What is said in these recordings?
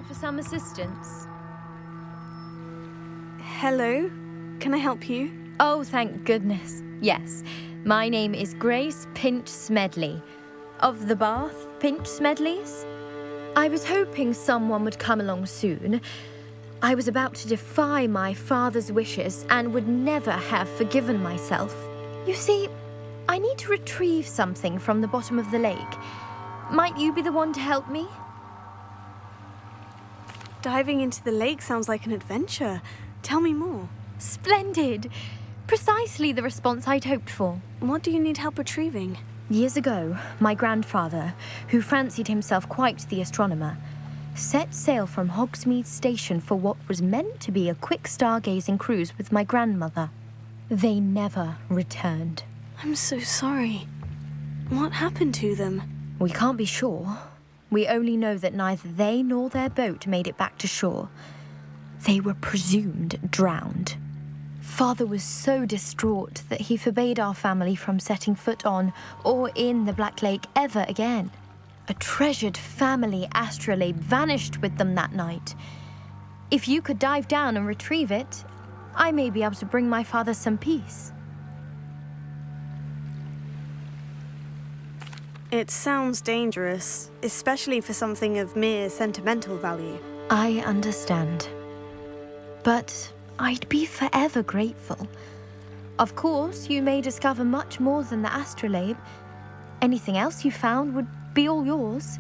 for some assistance? Hello? Can I help you? Oh, thank goodness. Yes. My name is Grace Pinch Smedley. Of the Bath Pinch Smedleys? I was hoping someone would come along soon. I was about to defy my father's wishes and would never have forgiven myself. You see, I need to retrieve something from the bottom of the lake. Might you be the one to help me? Diving into the lake sounds like an adventure. Tell me more. Splendid! Precisely the response I'd hoped for. What do you need help retrieving? Years ago, my grandfather, who fancied himself quite the astronomer, set sail from Hogsmeade station for what was meant to be a quick stargazing cruise with my grandmother. They never returned. I'm so sorry. What happened to them? We can't be sure. We only know that neither they nor their boat made it back to shore. They were presumed drowned. Father was so distraught that he forbade our family from setting foot on or in the Black Lake ever again. A treasured family astrolabe vanished with them that night. If you could dive down and retrieve it, I may be able to bring my father some peace. It sounds dangerous, especially for something of mere sentimental value. I understand. But I'd be forever grateful. Of course, you may discover much more than the astrolabe. Anything else you found would be all yours.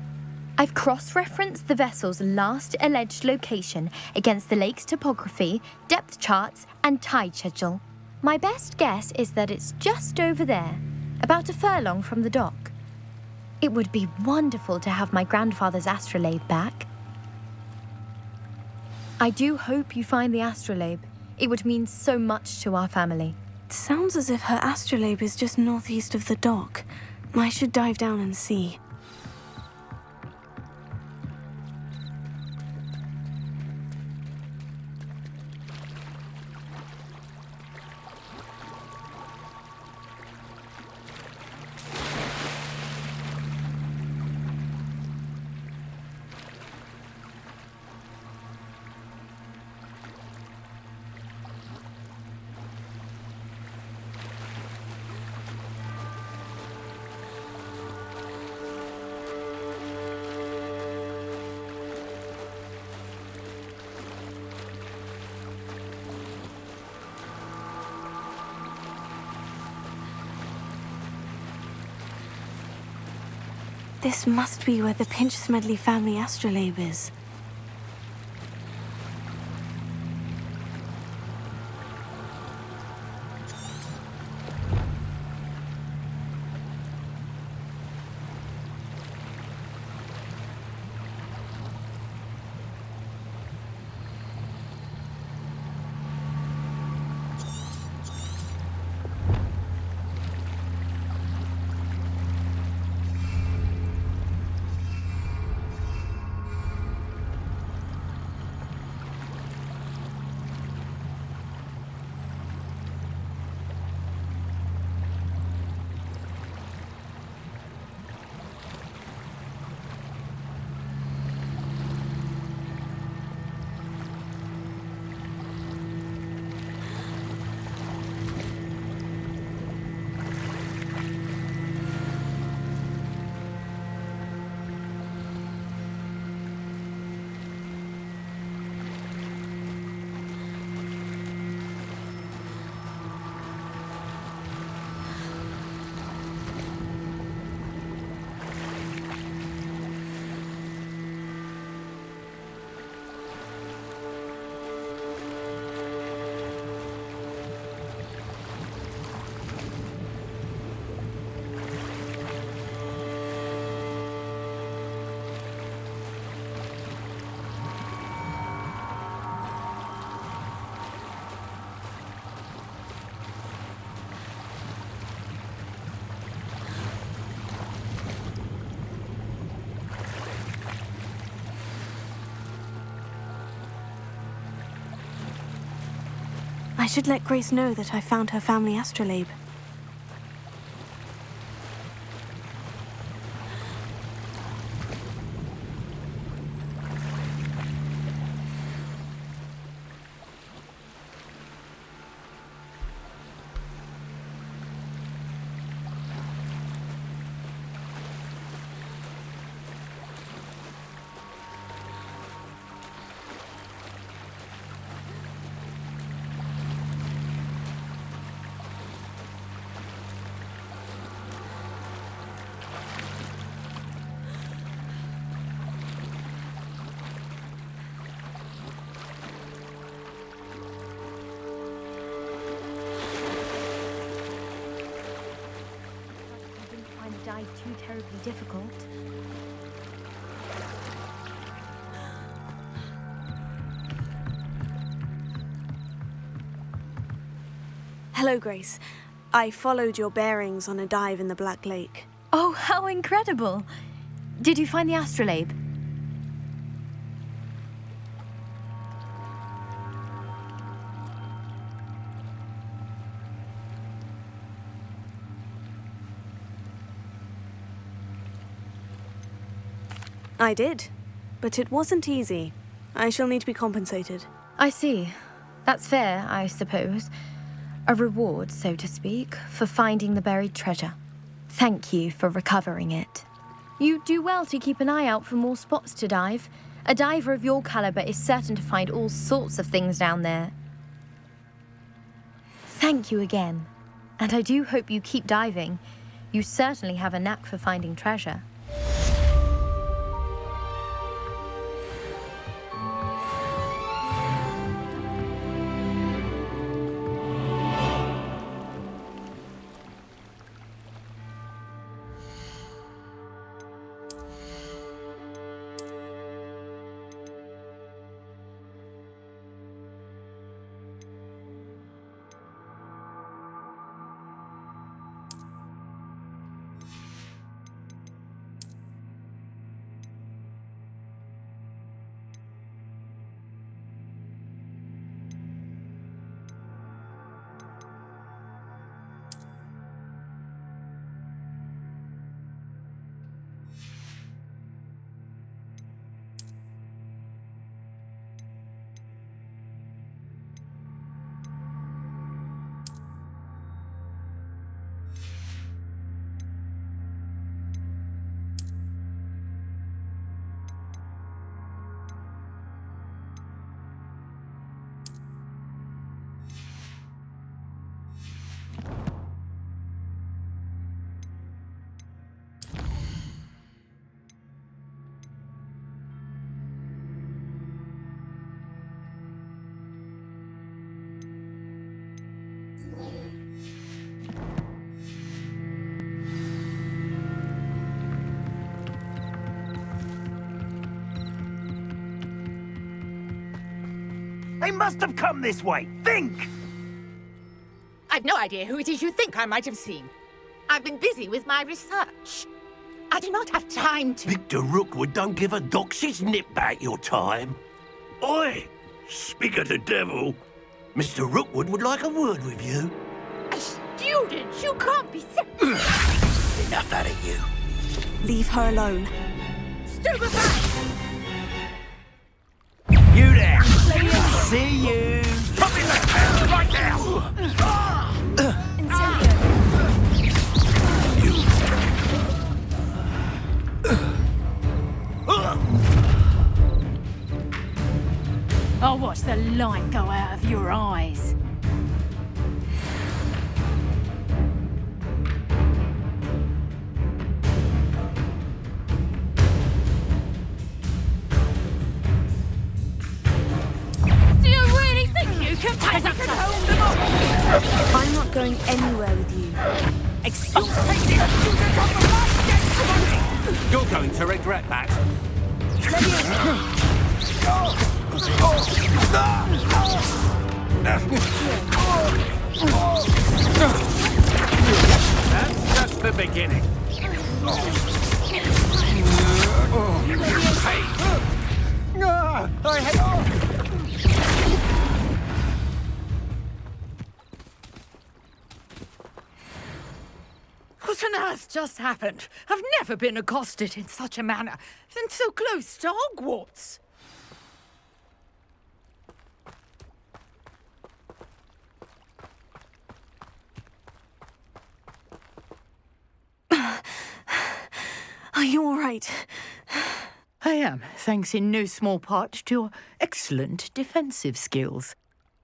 I've cross-referenced the vessel's last alleged location against the lake's topography, depth charts, and tide schedule. My best guess is that it's just over there, about a furlong from the dock. It would be wonderful to have my grandfather's astrolabe back. I do hope you find the astrolabe. It would mean so much to our family. It sounds as if her astrolabe is just northeast of the dock. I should dive down and see. This must be where the Pinch Smedley family astrolabe is. I should let Grace know that I found her family astrolabe. dive too terribly difficult. Hello, Grace. I followed your bearings on a dive in the Black Lake. Oh, how incredible! Did you find the astrolabe? I did, but it wasn't easy. I shall need to be compensated. I see. That's fair, I suppose. A reward, so to speak, for finding the buried treasure. Thank you for recovering it. You do well to keep an eye out for more spots to dive. A diver of your caliber is certain to find all sorts of things down there. Thank you again. And I do hope you keep diving. You certainly have a knack for finding treasure. They must have come this way. Think! I've no idea who it is you think I might have seen. I've been busy with my research. I do not have time to... Victor Rookwood don't give a doxy's nip back your time. Oi! Speak of the devil. Mr. Rookwood would like a word with you. A student? You can't be so... Enough out of you. Leave her alone. Stupefy! You there! See you! Put me that hand right now! You... I'll watch the light go out of your eyes. Do you really think you can take us home? I'm not going anywhere with you. Excuse me. You're going to regret that. That's just the beginning. I hate... What on earth just happened? I've never been accosted in such a manner, and so close to Hogwarts. Are you all right? I am, thanks in no small part to your excellent defensive skills.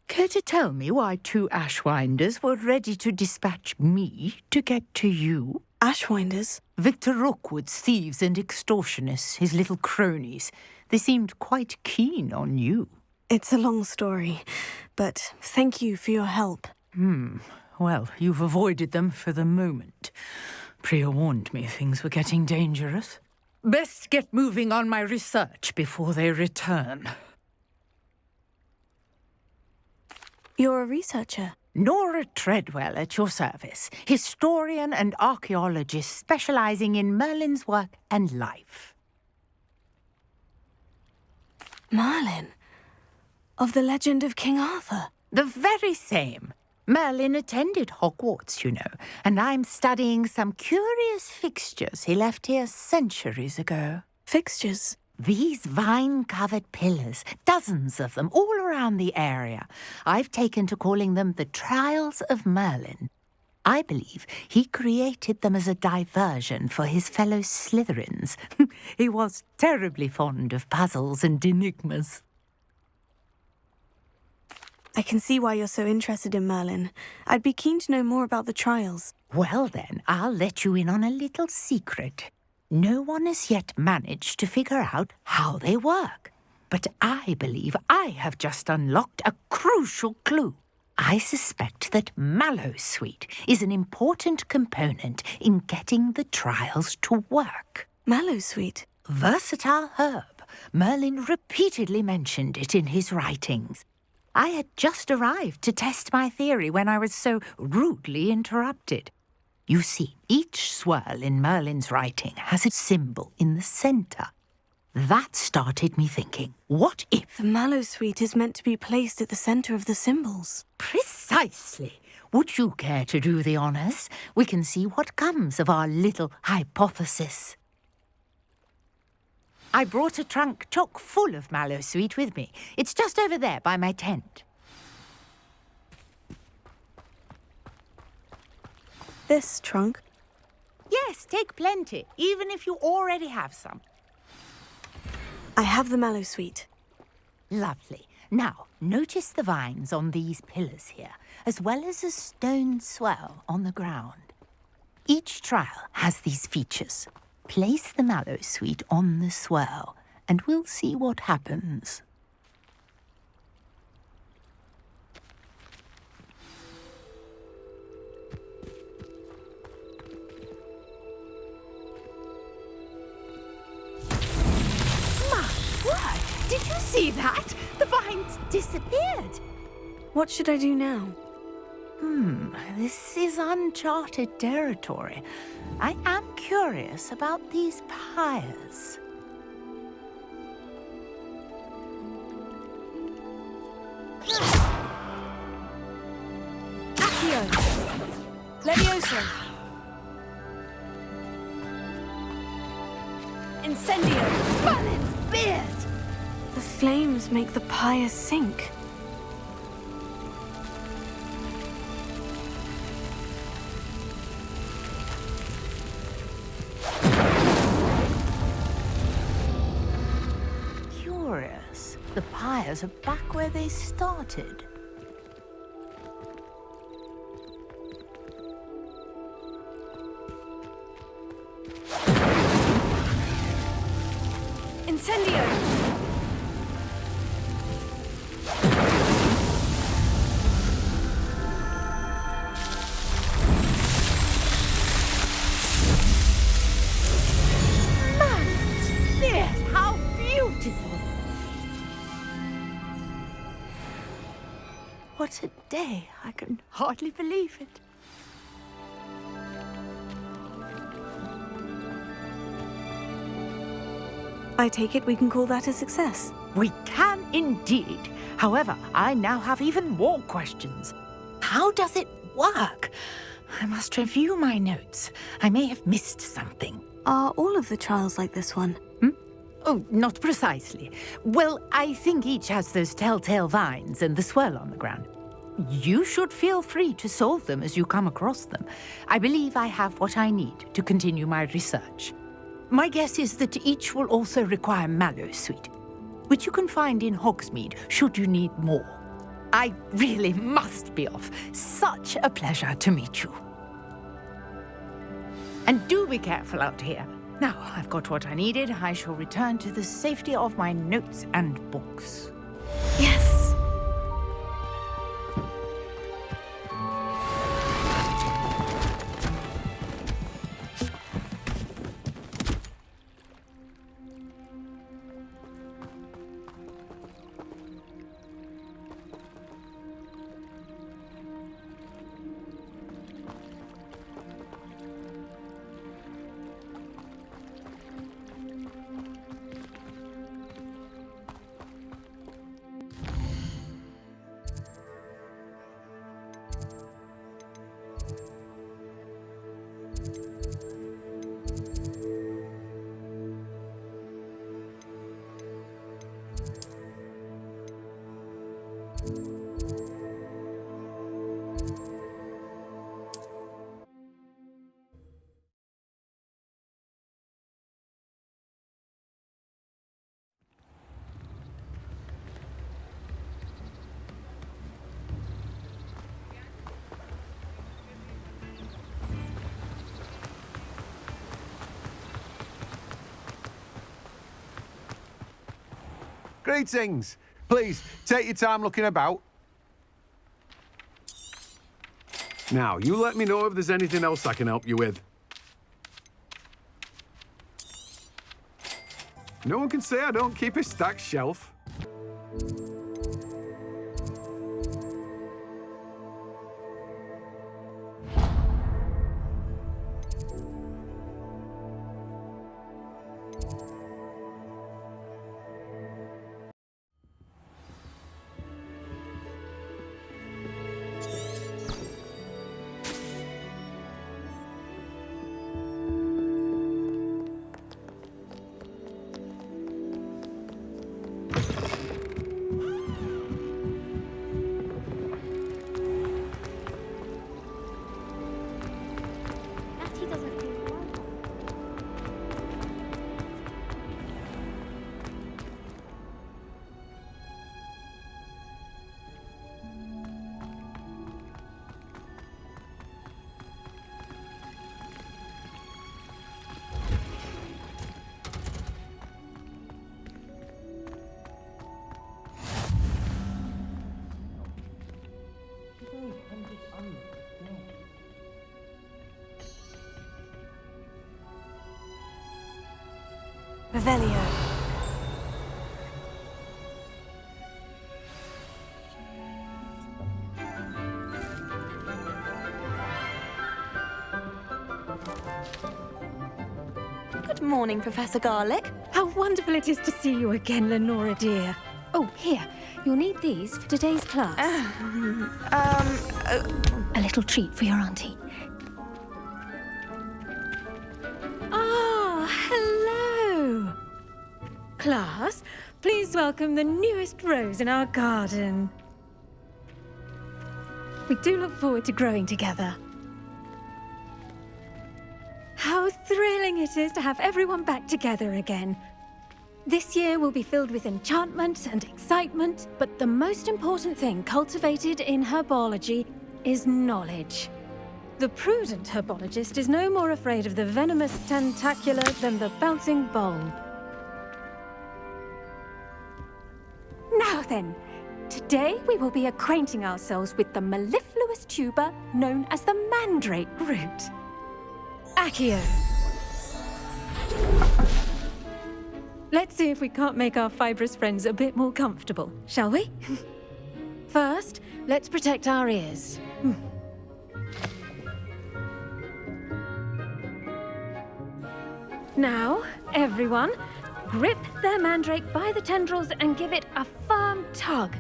Care to tell me why two Ashwinders were ready to dispatch me to get to you? Ashwinders? Victor Rookwood's thieves and extortionists, his little cronies. They seemed quite keen on you. It's a long story, but thank you for your help. Well, you've avoided them for the moment. Priya warned me things were getting dangerous. Best get moving on my research before they return. You're a researcher. Nora Treadwell at your service, historian and archaeologist specializing in Merlin's work and life. Merlin? Of the legend of King Arthur? The very same. Merlin attended Hogwarts, you know, and I'm studying some curious fixtures he left here centuries ago. Fixtures? These vine-covered pillars, dozens of them, all around the area. I've taken to calling them the Trials of Merlin. I believe he created them as a diversion for his fellow Slytherins. He was terribly fond of puzzles and enigmas. I can see why you're so interested in Merlin. I'd be keen to know more about the trials. Well then, I'll let you in on a little secret. No one has yet managed to figure out how they work. But I believe I have just unlocked a crucial clue. I suspect that Mallowsweet is an important component in getting the trials to work. Mallowsweet? Versatile herb. Merlin repeatedly mentioned it in his writings. I had just arrived to test my theory when I was so rudely interrupted. You see, each swirl in Merlin's writing has a symbol in the centre. That started me thinking, what if... The Mallowsweet is meant to be placed at the centre of the symbols. Precisely. Would you care to do the honours? We can see what comes of our little hypothesis. I brought a trunk chock full of Mallowsweet with me. It's just over there by my tent. This trunk? Yes, take plenty, even if you already have some. I have the Mallowsweet. Lovely. Now, notice the vines on these pillars here, as well as a stone swell on the ground. Each trial has these features. Place the Mallowsweet on the swell, and we'll see what happens. My word! Did you see that? The vines disappeared. What should I do now? This is uncharted territory. I am curious about these pyres. Accio! Levioso! Incendio! Merlin's beard! The flames make the pyre sink. Curious. The pyres are back where they started. Incendio! Yes, how beautiful! What a day! I can hardly believe it. I take it we can call that a success. We can indeed. However, I now have even more questions. How does it work? I must review my notes. I may have missed something. Are all of the trials like this one? Oh, not precisely. Well, I think each has those telltale vines and the swirl on the ground. You should feel free to solve them as you come across them. I believe I have what I need to continue my research. My guess is that each will also require Mallowsweet, which you can find in Hogsmeade should you need more. I really must be off. Such a pleasure to meet you. And do be careful out here. Now I've got what I needed, I shall return to the safety of my notes and books. Yes! Greetings. Please, take your time looking about. Now, you let me know if there's anything else I can help you with. No one can say I don't keep a stacked shelf. Revelio. Good morning, Professor Garlic. How wonderful it is to see you again, Lenora dear. Oh, here. You'll need these for today's class. A little treat for your auntie. Ah, hello. Class, please welcome the newest rose in our garden. We do look forward to growing together. How thrilling it is to have everyone back together again. This year will be filled with enchantment and excitement, but the most important thing cultivated in herbology is knowledge. The prudent herbologist is no more afraid of the venomous tentacula than the bouncing bulb. Now then, today we will be acquainting ourselves with the mellifluous tuber known as the mandrake root. Accio. Let's see if we can't make our fibrous friends a bit more comfortable, shall we? First, let's protect our ears. Now, everyone, grip their mandrake by the tendrils and give it a firm tug.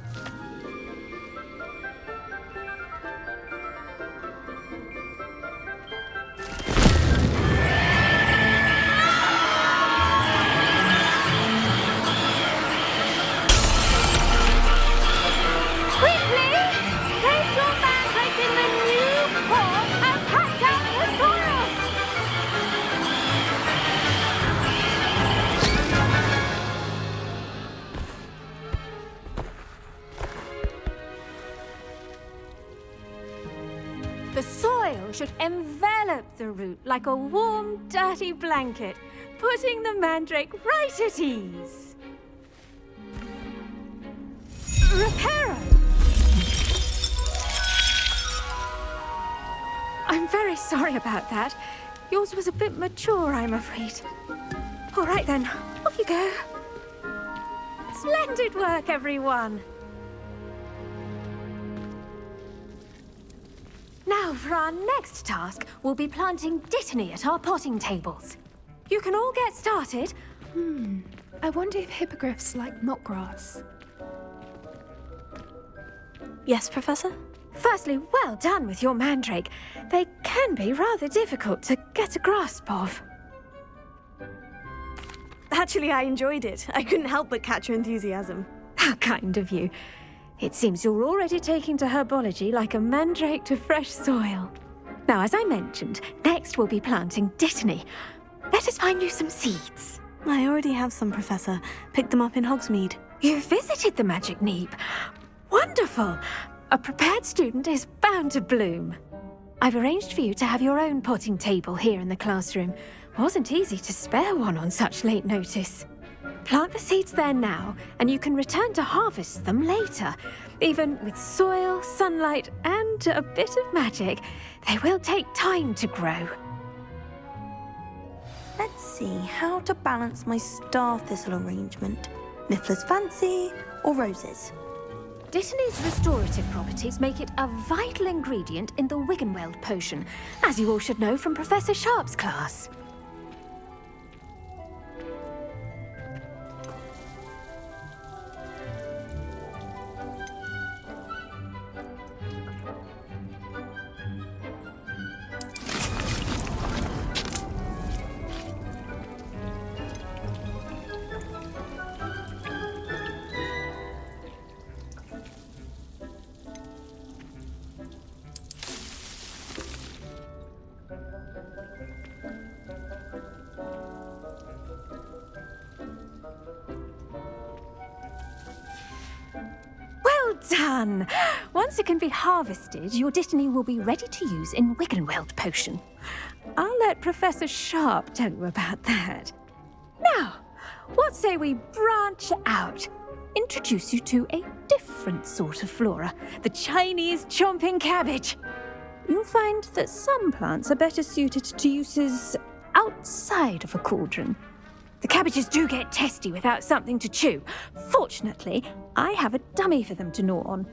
The soil should envelop the root like a warm, dirty blanket, putting the mandrake right at ease. Reparo! I'm very sorry about that. Yours was a bit mature, I'm afraid. All right then, off you go. Splendid work, everyone. Now, for our next task, we'll be planting dittany at our potting tables. You can all get started. I wonder if hippogriffs like knotgrass. Yes, Professor? Firstly, well done with your mandrake. They can be rather difficult to get a grasp of. Actually, I enjoyed it. I couldn't help but catch your enthusiasm. How kind of you. It seems you're already taking to herbology like a mandrake to fresh soil. Now, as I mentioned, next we'll be planting dittany. Let us find you some seeds. I already have some, Professor. Picked them up in Hogsmeade. You visited the Magic Neep. Wonderful! A prepared student is bound to bloom. I've arranged for you to have your own potting table here in the classroom. Wasn't easy to spare one on such late notice. Plant the seeds there now, and you can return to harvest them later. Even with soil, sunlight, and a bit of magic, they will take time to grow. Let's see how to balance my star thistle arrangement. Niffler's fancy or roses? Dittany's restorative properties make it a vital ingredient in the Wiggenweld potion, as you all should know from Professor Sharp's class. Done! Once it can be harvested, your Dittany will be ready to use in Wiggenweld potion. I'll let Professor Sharp tell you about that. Now, what say we branch out? Introduce you to a different sort of flora, the Chinese chomping cabbage. You'll find that some plants are better suited to uses outside of a cauldron. The cabbages do get testy without something to chew. Fortunately, I have a dummy for them to gnaw on.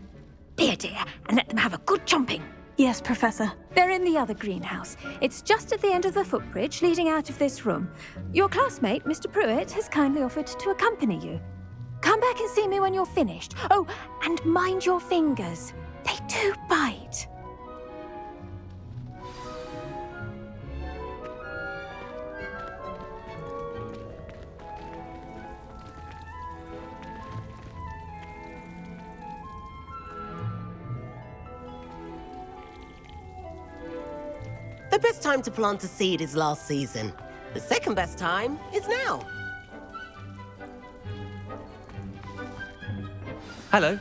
Be a dear and let them have a good chomping. Yes, Professor. They're in the other greenhouse. It's just at the end of the footbridge leading out of this room. Your classmate, Mr. Pruitt, has kindly offered to accompany you. Come back and see me when you're finished. Oh, and mind your fingers. They do bite. The best time to plant a seed is last season. The second best time is now. Hello.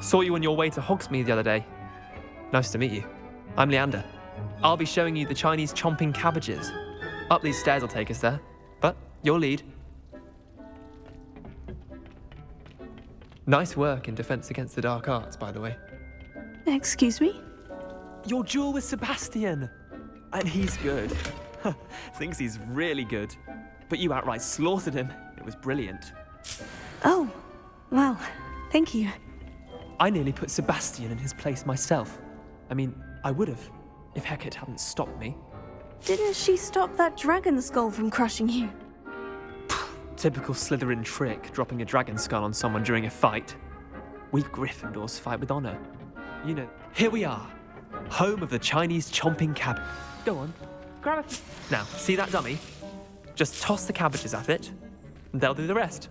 Saw you on your way to Hogsmeade the other day. Nice to meet you. I'm Leander. I'll be showing you the Chinese chomping cabbages. Up these stairs will take us there, but your lead. Nice work in Defense Against the Dark Arts, by the way. Excuse me? Your duel with Sebastian. And he's good. Thinks he's really good. But you outright slaughtered him. It was brilliant. Oh, well, thank you. I nearly put Sebastian in his place myself. I mean, I would have, if Hecate hadn't stopped me. Didn't she stop that dragon skull from crushing you? Typical Slytherin trick, dropping a dragon skull on someone during a fight. We Gryffindors fight with honor. You know, here we are. Home of the Chinese chomping cabbage. Go on, grab it. Now, see that dummy? Just toss the cabbages at it, and they'll do the rest.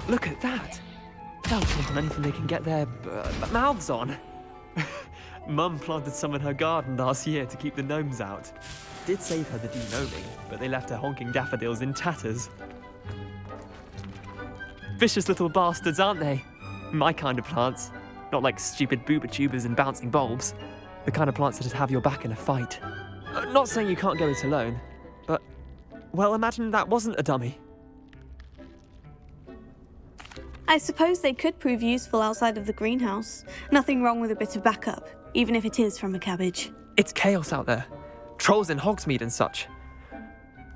Look at that! They'll chomp on anything they can get their mouths on. Mum planted some in her garden last year to keep the gnomes out. Did save her the de-gnoming, but they left her honking daffodils in tatters. Vicious little bastards, aren't they? My kind of plants. Not like stupid booba tubers and bouncing bulbs. The kind of plants that'd have your back in a fight. Not saying you can't go it alone, but, well, imagine that wasn't a dummy. I suppose they could prove useful outside of the greenhouse. Nothing wrong with a bit of backup, even if it is from a cabbage. It's chaos out there. Trolls in Hogsmeade and such.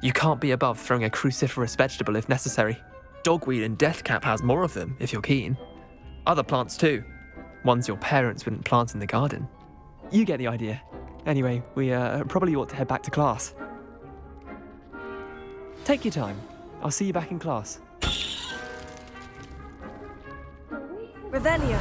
You can't be above throwing a cruciferous vegetable if necessary. Dogweed and deathcap has more of them, if you're keen. Other plants too. Ones your parents wouldn't plant in the garden. You get the idea. Anyway, we probably ought to head back to class. Take your time. I'll see you back in class. Revelio.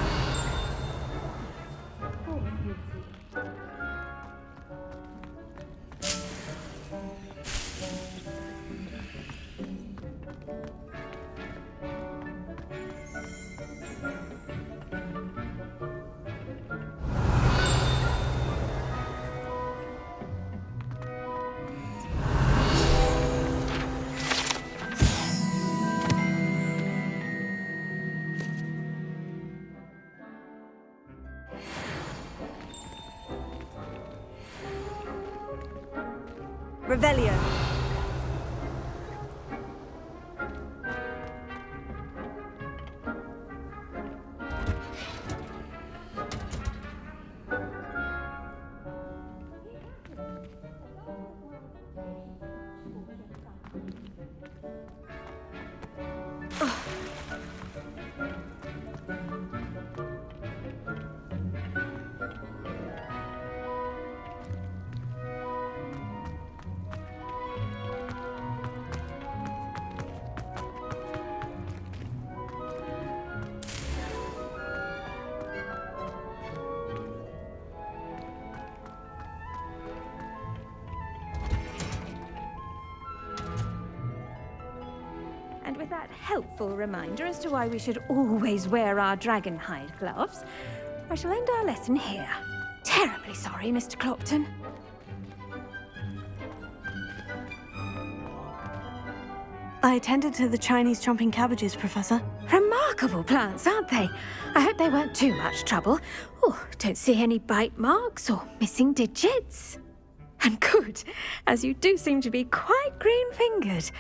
Revelio. And with that helpful reminder as to why we should always wear our dragon hide gloves, I shall end our lesson here. Terribly sorry, Mr. Clopton. I attended to the Chinese chomping cabbages, Professor. Remarkable plants, aren't they? I hope they weren't too much trouble. Oh, don't see any bite marks or missing digits. And good, as you do seem to be quite green-fingered.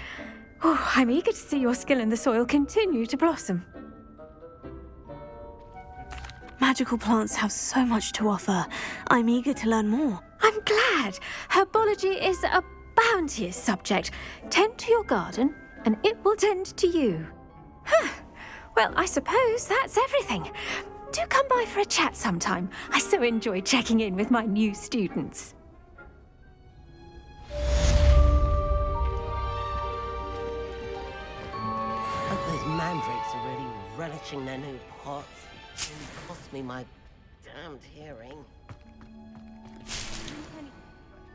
Oh, I'm eager to see your skill in the soil continue to blossom. Magical plants have so much to offer. I'm eager to learn more. I'm glad. Herbology is a bounteous subject. Tend to your garden, and it will tend to you. Huh. Well, I suppose that's everything. Do come by for a chat sometime. I so enjoy checking in with my new students. Mandrakes are really relishing their new pots. It cost me my damned hearing.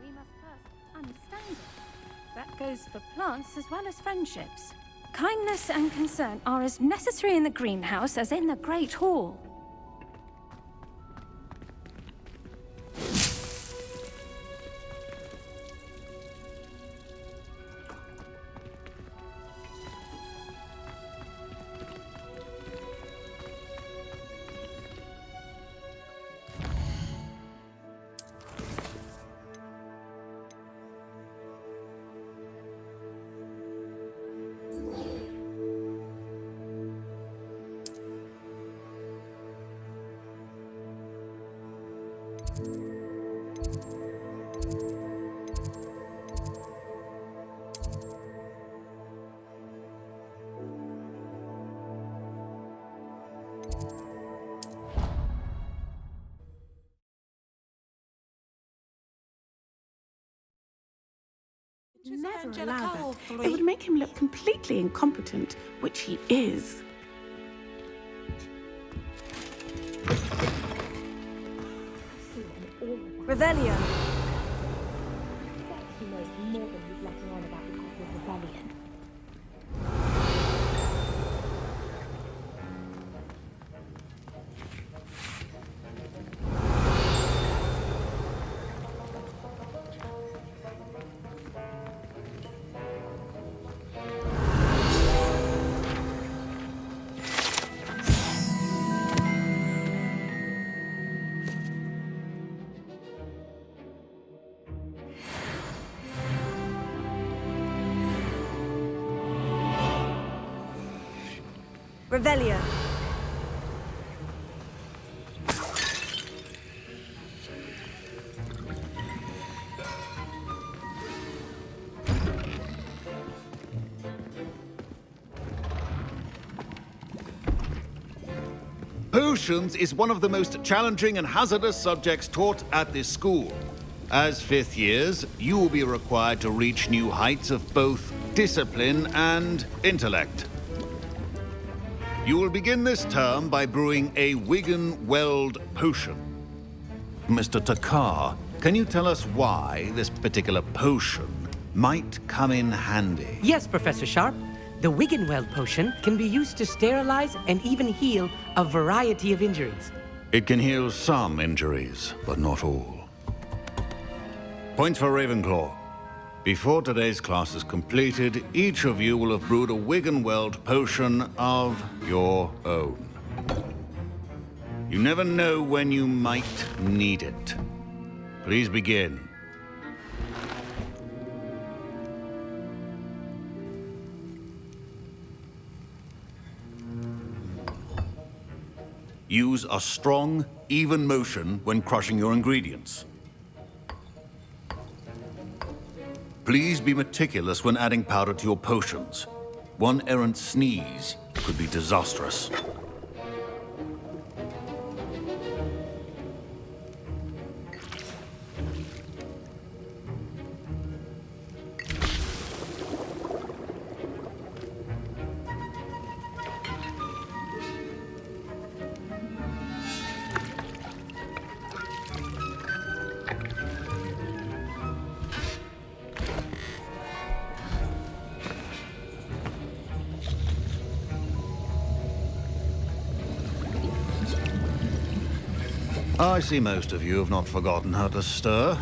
We must first understand it. That goes for plants as well as friendships. Kindness and concern are as necessary in the greenhouse as in the Great Hall. Never allow that. It would make him look completely incompetent, which he is. Revelio. He knows more than he's letting on about the cause of rebellion. Revelio. Potions is one of the most challenging and hazardous subjects taught at this school. As fifth years, you will be required to reach new heights of both discipline and intellect. You will begin this term by brewing a Wigan-Weld potion. Mr. Takar, can you tell us why this particular potion might come in handy? Yes, Professor Sharp. The Wigan-Weld potion can be used to sterilize and even heal a variety of injuries. It can heal some injuries, but not all. Points for Ravenclaw. Before today's class is completed, each of you will have brewed a Wigan-Weld potion of your own. You never know when you might need it. Please begin. Use a strong, even motion when crushing your ingredients. Please be meticulous when adding powder to your potions. One errant sneeze could be disastrous. I see most of you have not forgotten how to stir.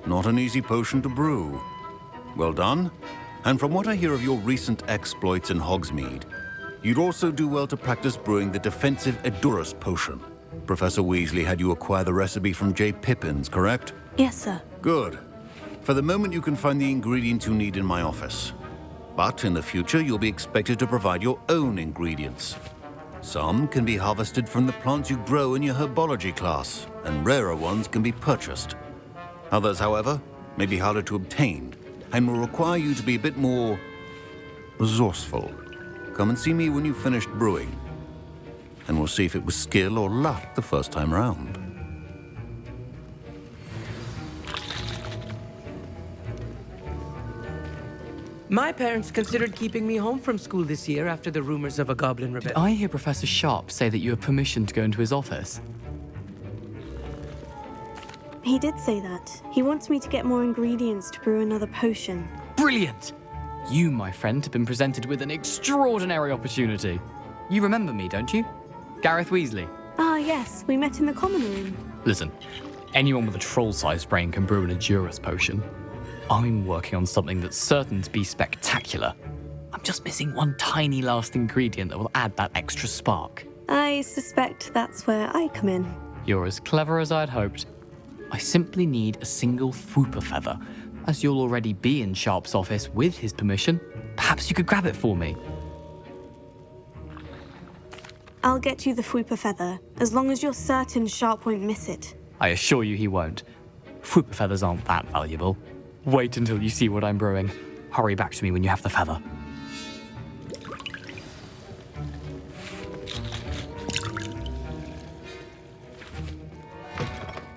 Not an easy potion to brew. Well done. And from what I hear of your recent exploits in Hogsmeade, you'd also do well to practice brewing the defensive Edurus potion. Professor Weasley had you acquire the recipe from J. Pippins, correct? Yes, sir. Good. For the moment, you can find the ingredients you need in my office. But in the future, you'll be expected to provide your own ingredients. Some can be harvested from the plants you grow in your herbology class, and rarer ones can be purchased. Others, however, may be harder to obtain, and will require you to be a bit more resourceful. Come and see me when you've finished brewing, and we'll see if it was skill or luck the first time round. My parents considered keeping me home from school this year after the rumors of a goblin rebellion. Did I hear Professor Sharp say that you have permission to go into his office? He did say that. He wants me to get more ingredients to brew another potion. Brilliant! You, my friend, have been presented with an extraordinary opportunity. You remember me, don't you? Gareth Weasley. Ah, yes. We met in the common room. Listen, anyone with a troll-sized brain can brew an Edurus potion. I'm working on something that's certain to be spectacular. I'm just missing one tiny last ingredient that will add that extra spark. I suspect that's where I come in. You're as clever as I'd hoped. I simply need a single Fwooper feather. As you'll already be in Sharp's office with his permission, perhaps you could grab it for me. I'll get you the Fwooper feather, as long as you're certain Sharp won't miss it. I assure you he won't. Fwooper feathers aren't that valuable. Wait until you see what I'm brewing. Hurry back to me when you have the feather.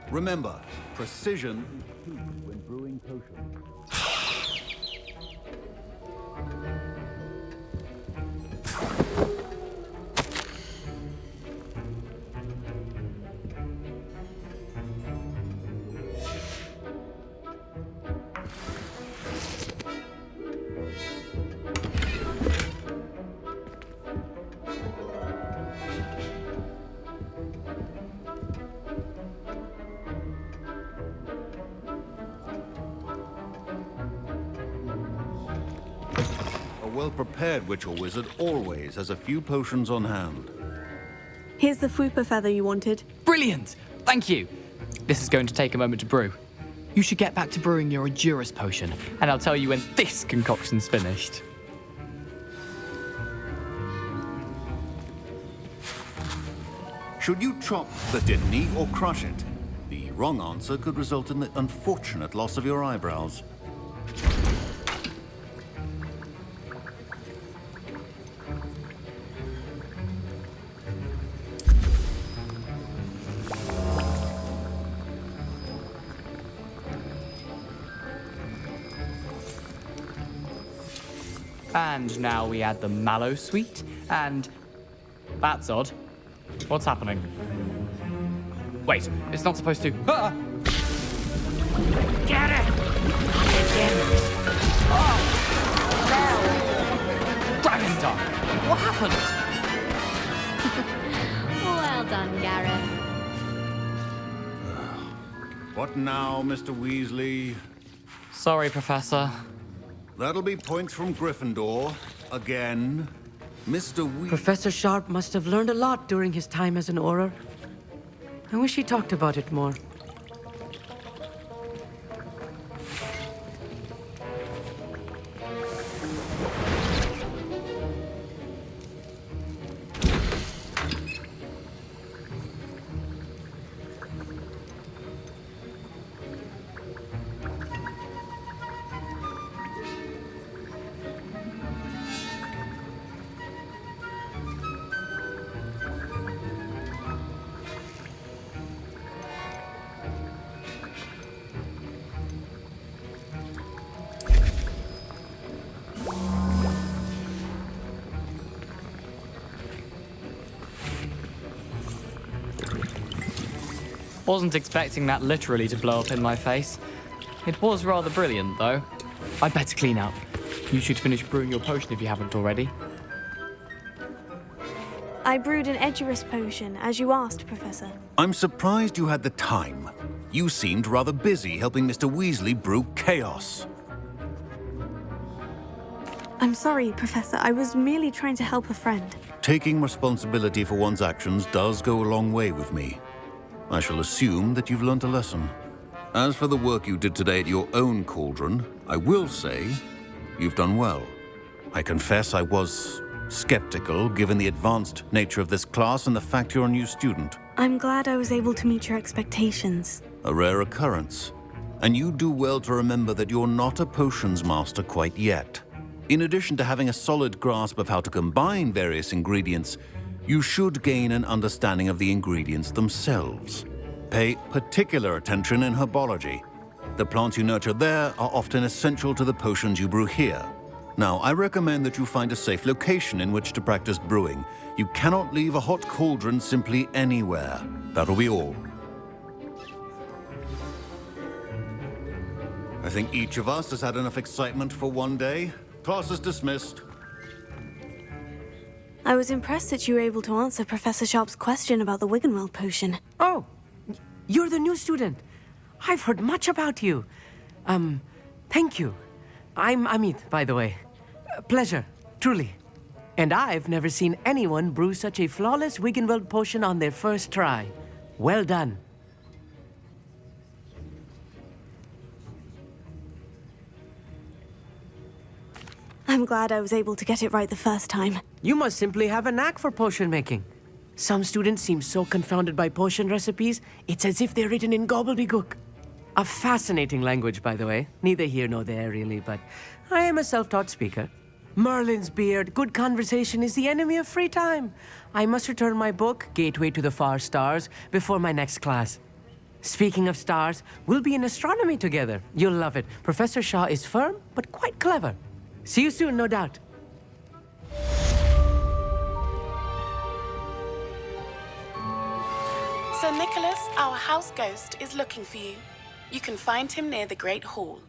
Remember, precision is key when brewing potions. Well-prepared witch or wizard always has a few potions on hand. Here's the Fwooper feather you wanted. Brilliant! Thank you. This is going to take a moment to brew. You should get back to brewing your Edurus potion, and I'll tell you when this concoction's finished. Should you chop the Dittany or crush it? The wrong answer could result in the unfortunate loss of your eyebrows. And now we add the mallow sweet, and... That's odd. What's happening? Wait, it's not supposed to... Ah! Get it! Oh! No! Dragon Tongue! What happened? Well done, Gareth. What now, Mr. Weasley? Sorry, Professor. That'll be points from Gryffindor. Again. Mr. Professor Sharp must have learned a lot during his time as an Auror. I wish he talked about it more. Wasn't expecting that literally to blow up in my face. It was rather brilliant, though. I'd better clean up. You should finish brewing your potion if you haven't already. I brewed an Edurus potion, as you asked, Professor. I'm surprised you had the time. You seemed rather busy helping Mr. Weasley brew chaos. I'm sorry, Professor. I was merely trying to help a friend. Taking responsibility for one's actions does go a long way with me. I shall assume that you've learnt a lesson. As for the work you did today at your own cauldron, I will say you've done well. I confess I was skeptical, given the advanced nature of this class and the fact you're a new student. I'm glad I was able to meet your expectations. A rare occurrence. And you do well to remember that you're not a potions master quite yet. In addition to having a solid grasp of how to combine various ingredients, you should gain an understanding of the ingredients themselves. Pay particular attention in herbology. The plants you nurture there are often essential to the potions you brew here. Now, I recommend that you find a safe location in which to practice brewing. You cannot leave a hot cauldron simply anywhere. That'll be all. I think each of us has had enough excitement for one day. Class is dismissed. I was impressed that you were able to answer Professor Sharp's question about the Wiggenweld potion. Oh, you're the new student. I've heard much about you. Thank you. I'm Amit, by the way. Pleasure, truly. And I've never seen anyone brew such a flawless Wiggenweld potion on their first try. Well done. I'm glad I was able to get it right the first time. You must simply have a knack for potion making. Some students seem so confounded by potion recipes, it's as if they're written in gobbledygook. A fascinating language, by the way. Neither here nor there, really, but I am a self-taught speaker. Merlin's beard, good conversation is the enemy of free time. I must return my book, Gateway to the Far Stars, before my next class. Speaking of stars, we'll be in astronomy together. You'll love it. Professor Shaw is firm, but quite clever. See you soon, no doubt. Sir Nicholas, our house ghost, is looking for you. You can find him near the Great Hall.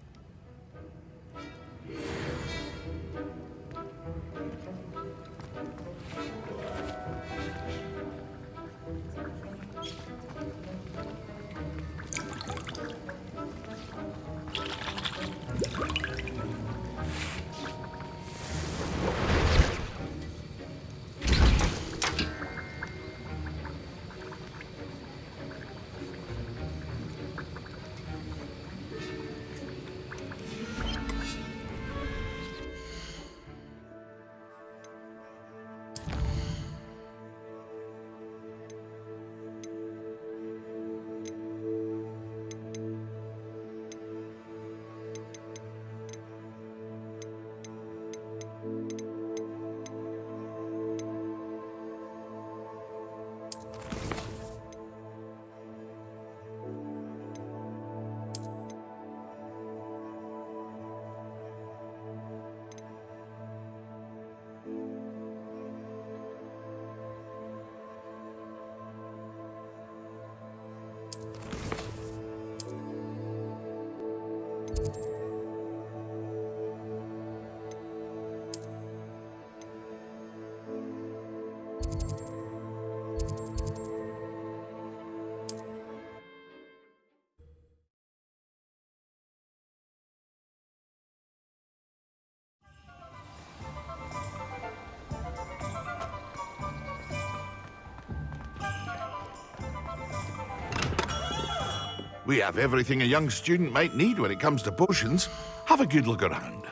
We have everything a young student might need when it comes to potions. Have a good look around.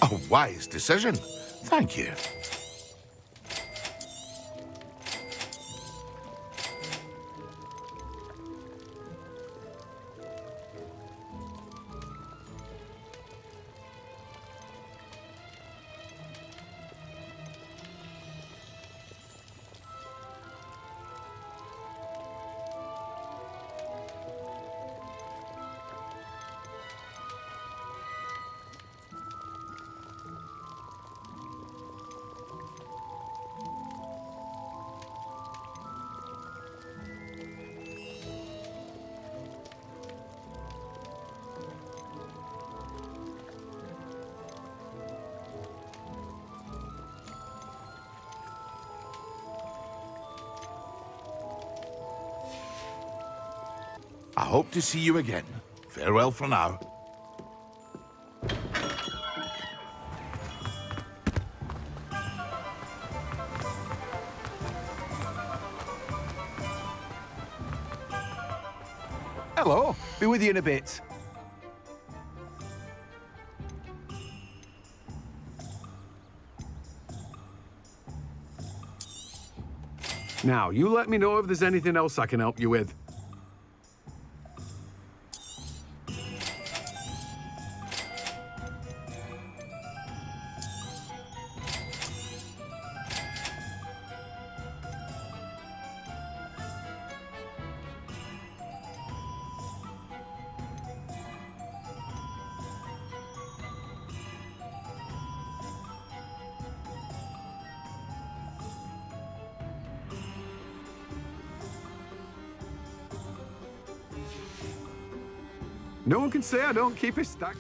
A wise decision. Thank you. I hope to see you again. Farewell for now. Hello. Be with you in a bit. Now, you let me know if there's anything else I can help you with. No one can say I don't keep a stack.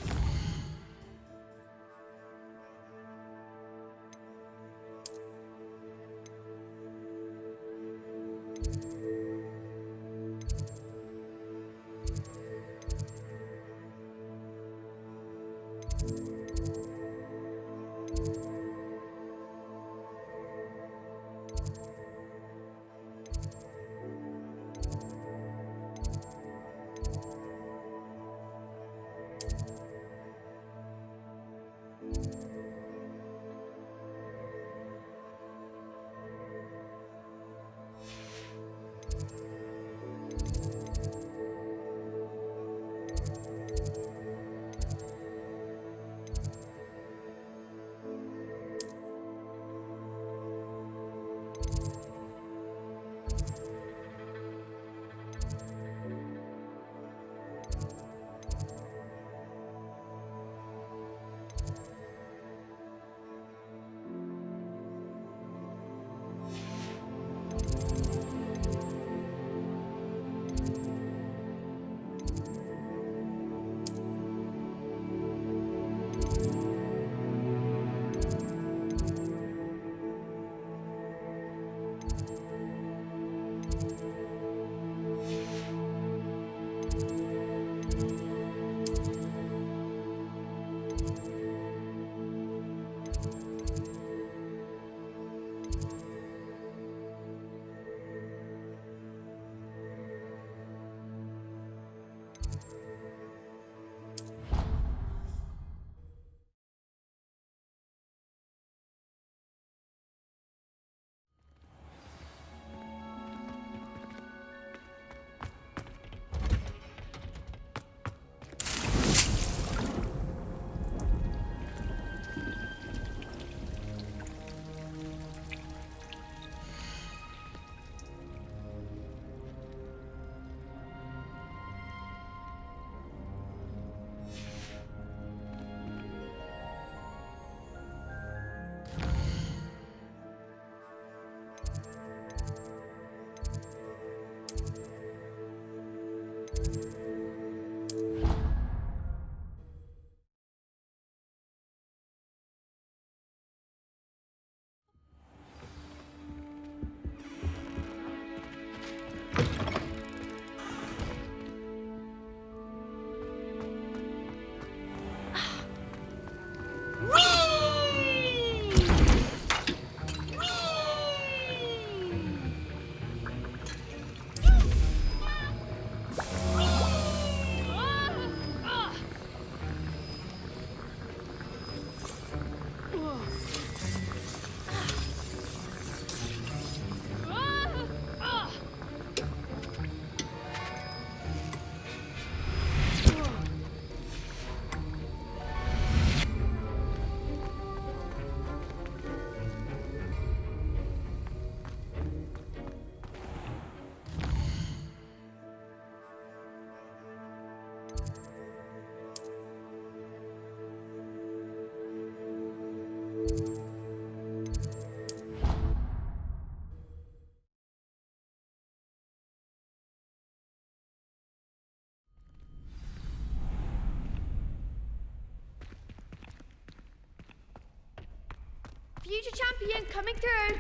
Future champion coming through.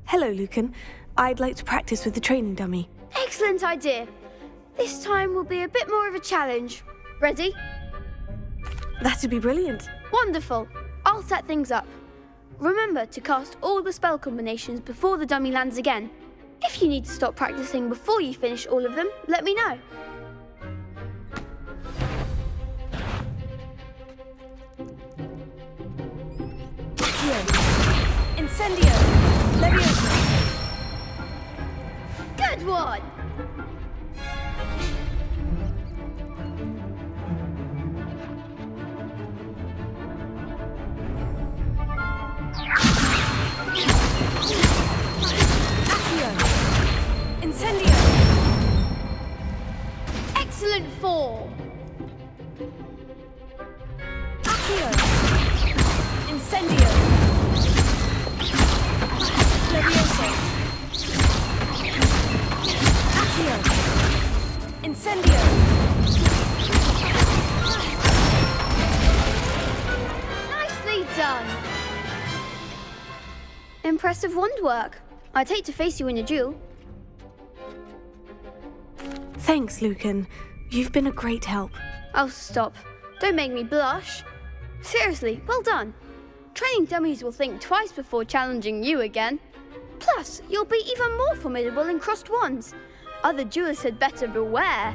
Hello, Lucan. I'd like to practice with the training dummy. Excellent idea. This time will be a bit more of a challenge. Ready? That'd be brilliant. Wonderful. I'll set things up. Remember to cast all the spell combinations before the dummy lands again. If you need to stop practicing before you finish all of them, let me know. Incendio! Leviosa! Good one! Incendio! Excellent form! Accio! Incendio! Leviosa! Accio! Incendio! Nicely done! Impressive wand work. I'd hate to face you in a duel. Thanks, Lucan. You've been a great help. Oh, stop. Don't make me blush. Seriously, well done. Training dummies will think twice before challenging you again. Plus, you'll be even more formidable in crossed wands. Other duelists had better beware.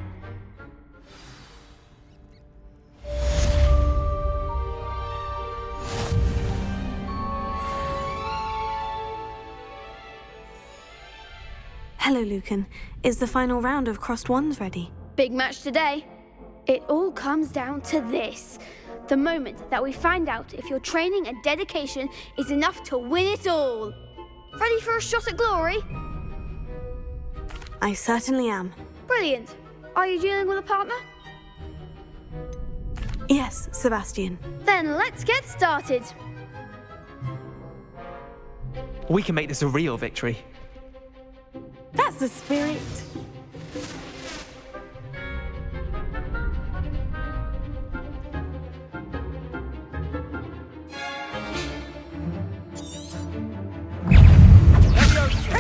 Hello, Lucan. Is the final round of crossed wands ready? Big match today. It all comes down to this. The moment that we find out if your training and dedication is enough to win it all. Ready for a shot at glory? I certainly am. Brilliant. Are you dealing with a partner? Yes, Sebastian. Then let's get started. We can make this a real victory. That's the spirit.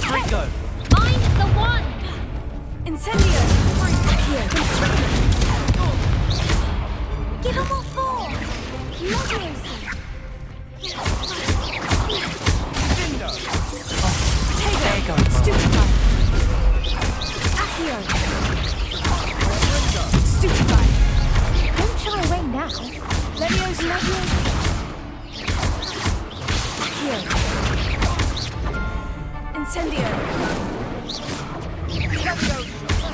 Ringo! Mind the wand! Incendio! Give him all four! There goes. Stupefy! Accio! Stupefy! Don't shy away now. Leviosa! Accio! Incendio!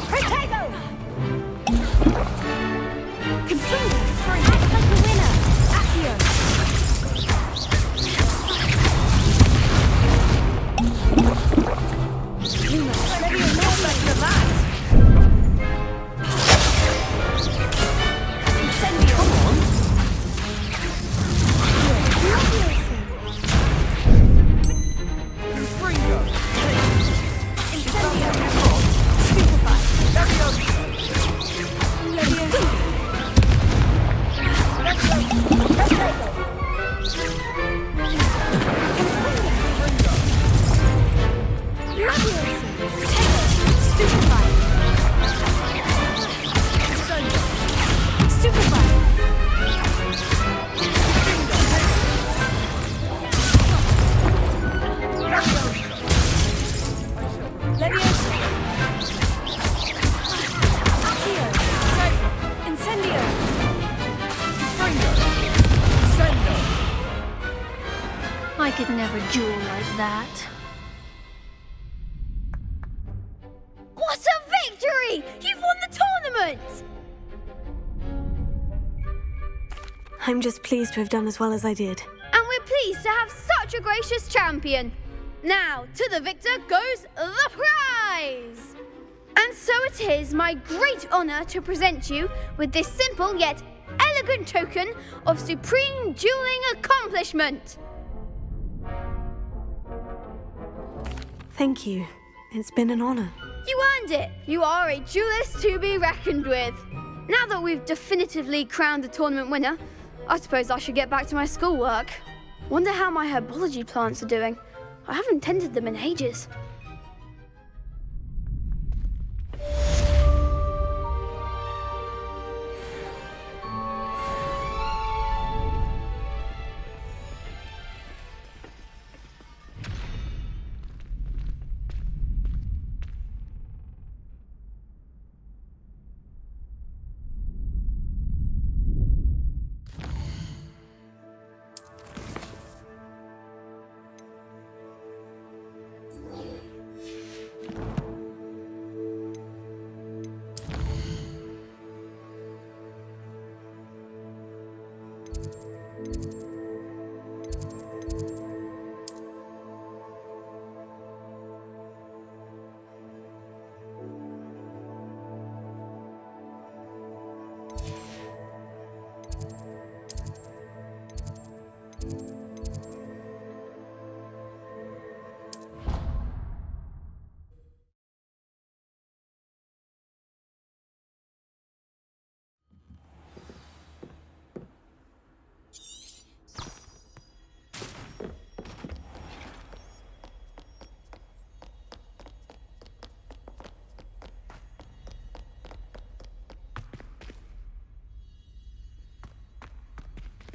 Protego! Confringo! Act like a winner! Accio! Lumos! Incendio! Come on! Ringo! Incendio! Stupefy! Leviosa! I could never duel like that. What a victory! You've won the tournament! I'm just pleased to have done as well as I did. And we're pleased to have such a gracious champion. Now, to the victor goes the prize! And so it is my great honour to present you with this simple yet elegant token of supreme dueling accomplishment. Thank you. It's been an honour. You earned it. You are a duelist to be reckoned with. Now that we've definitively crowned the tournament winner, I suppose I should get back to my schoolwork. Wonder how my herbology plants are doing. I haven't tended them in ages.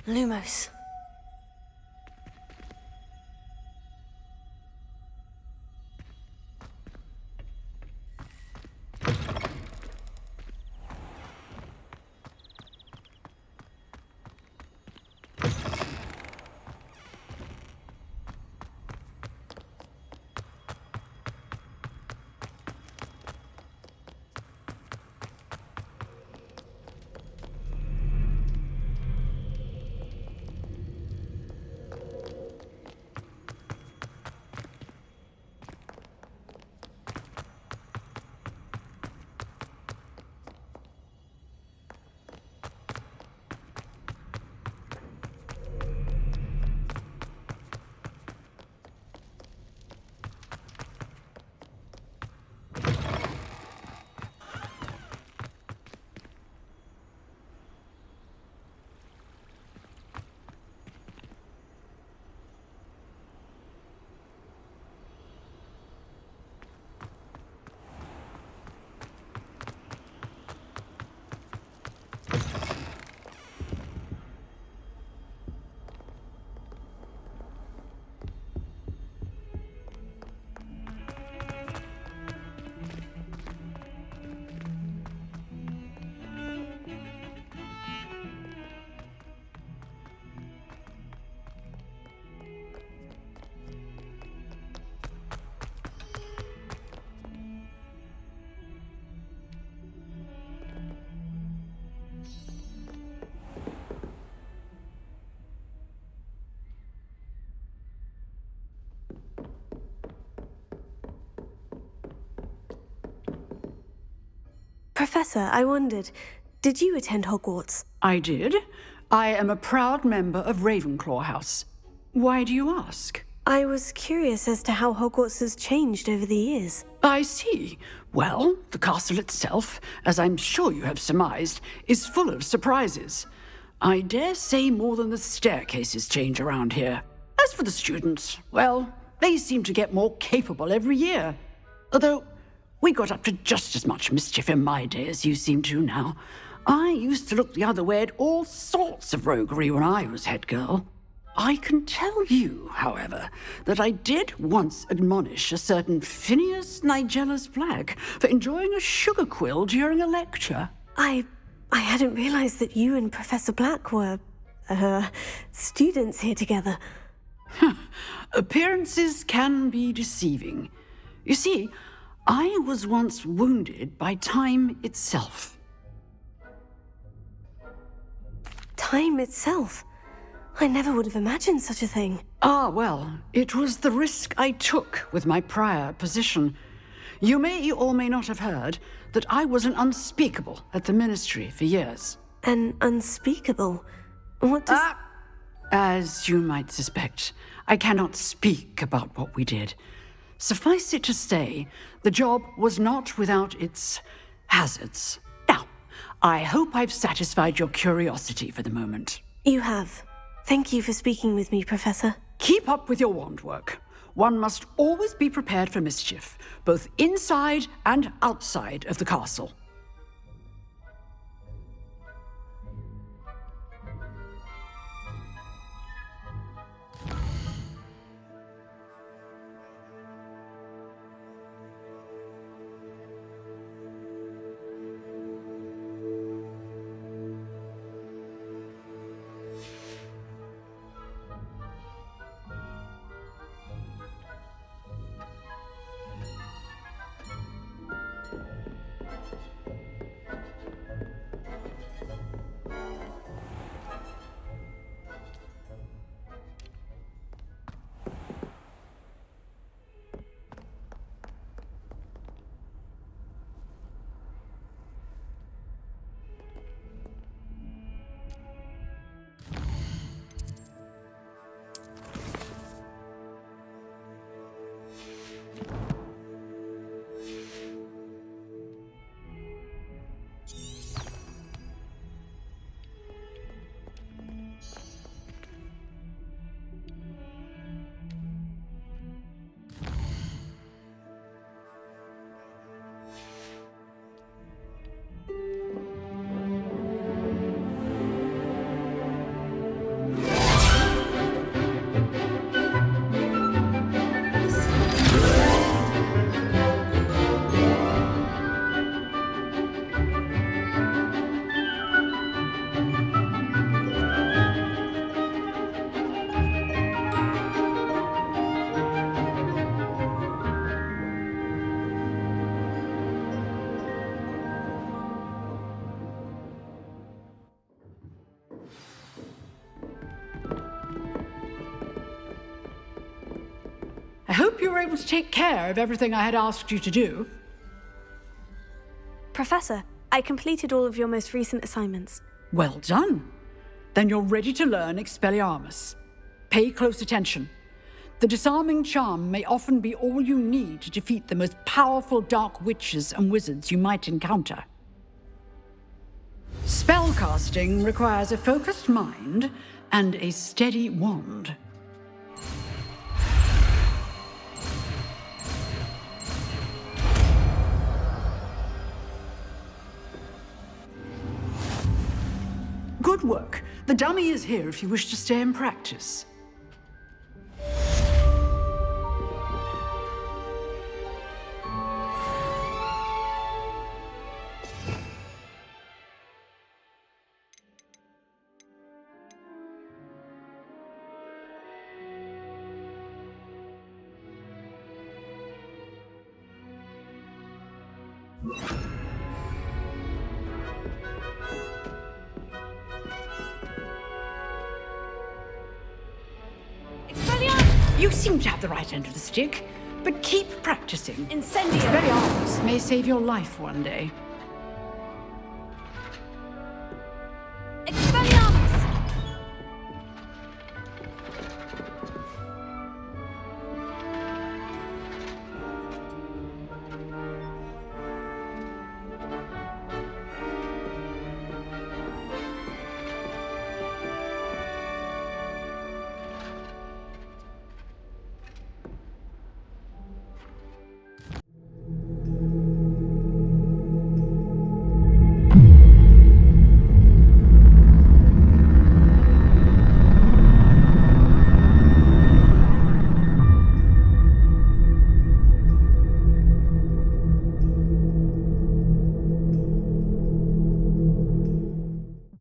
Lumos. Professor, I wondered, did you attend Hogwarts? I did. I am a proud member of Ravenclaw House. Why do you ask? I was curious as to how Hogwarts has changed over the years. I see. Well, the castle itself, as I'm sure you have surmised, is full of surprises. I dare say more than the staircases change around here. As for the students, well, they seem to get more capable every year. Although, we got up to just as much mischief in my day as you seem to now. I used to look the other way at all sorts of roguery when I was head girl. I can tell you, however, that I did once admonish a certain Phineas Nigellus Black for enjoying a sugar quill during a lecture. I hadn't realized that you and Professor Black were, students here together. Appearances can be deceiving. You see, I was once wounded by time itself. Time itself? I never would have imagined such a thing. Ah, well, it was the risk I took with my prior position. You may or may not have heard that I was an unspeakable at the Ministry for years. An unspeakable? What does... As you might suspect, I cannot speak about what we did. Suffice it to say, the job was not without its hazards. Now, I hope I've satisfied your curiosity for the moment. You have. Thank you for speaking with me, Professor. Keep up with your wand work. One must always be prepared for mischief, both inside and outside of the castle. hope you were able to take care of everything I had asked you to do. Professor, I completed all of your most recent assignments. Well done. Then you're ready to learn Expelliarmus. Pay close attention. The disarming charm may often be all you need to defeat the most powerful dark witches and wizards you might encounter. Spellcasting requires a focused mind and a steady wand. Good work. The dummy is here if you wish to stay and practice. You seem to have the right end of the stick, but keep practicing. Incendio! Expelliarmus may save your life one day.